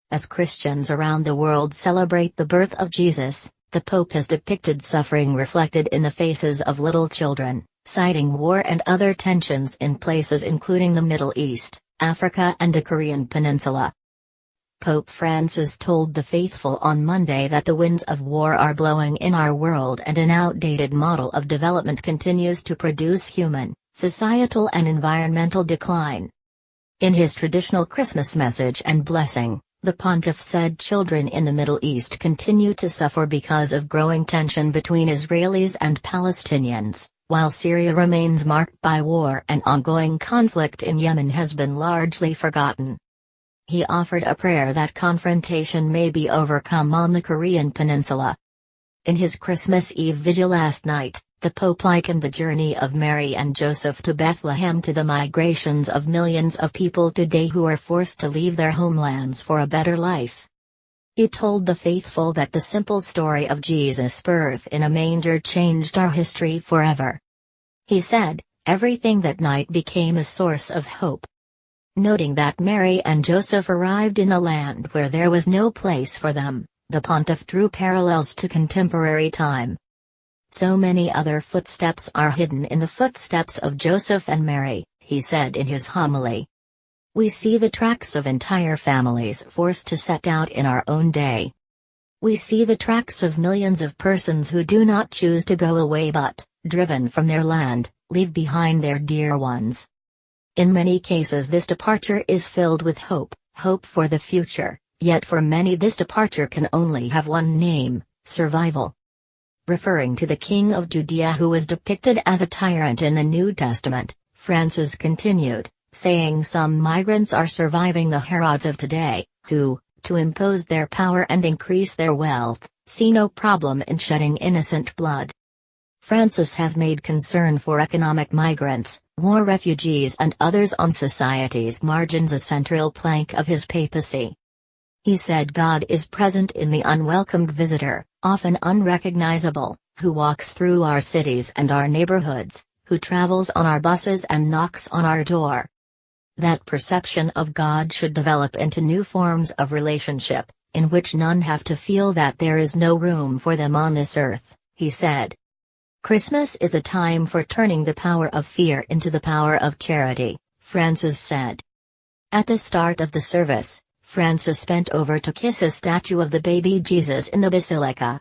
As Christians around the world celebrate the birth of Jesus, the Pope has depicted suffering reflected in the faces of little children, citing war and other tensions in places including the Middle East, Africa and the Korean Peninsula. Pope Francis told the faithful on Monday that the winds of war are blowing in our world and an outdated model of development continues to produce human, societal and environmental decline. In his traditional Christmas message and blessing, the pontiff said children in the Middle East continue to suffer because of growing tension between Israelis and Palestinians, while Syria remains marked by war and ongoing conflict in Yemen has been largely forgotten. He offered a prayer that confrontation may be overcome on the Korean Peninsula. In his Christmas Eve vigil last night, the Pope likened the journey of Mary and Joseph to Bethlehem to the migrations of millions of people today who are forced to leave their homelands for a better life. He told the faithful that the simple story of Jesus' birth in a manger changed our history forever. He said, "Everything that night became a source of hope." Noting that Mary and Joseph arrived in a land where there was no place for them, the pontiff drew parallels to contemporary time. So many other footsteps are hidden in the footsteps of Joseph and Mary, he said in his homily. We see the tracks of entire families forced to set out in our own day. We see the tracks of millions of persons who do not choose to go away but, driven from their land, leave behind their dear ones. In many cases this departure is filled with hope, hope for the future, yet for many this departure can only have one name, survival. Referring to the king of Judea who was depicted as a tyrant in the New Testament, Francis continued, saying some migrants are surviving the Herods of today, who, to impose their power and increase their wealth, see no problem in shedding innocent blood. Francis has made concern for economic migrants, war refugees and others on society's margins a central plank of his papacy. He said God is present in the unwelcomed visitor, often unrecognizable, who walks through our cities and our neighborhoods, who travels on our buses and knocks on our door. That perception of God should develop into new forms of relationship, in which none have to feel that there is no room for them on this earth, he said. Christmas is a time for turning the power of fear into the power of charity, Francis said. At the start of the service, Francis bent over to kiss a statue of the baby Jesus in the basilica,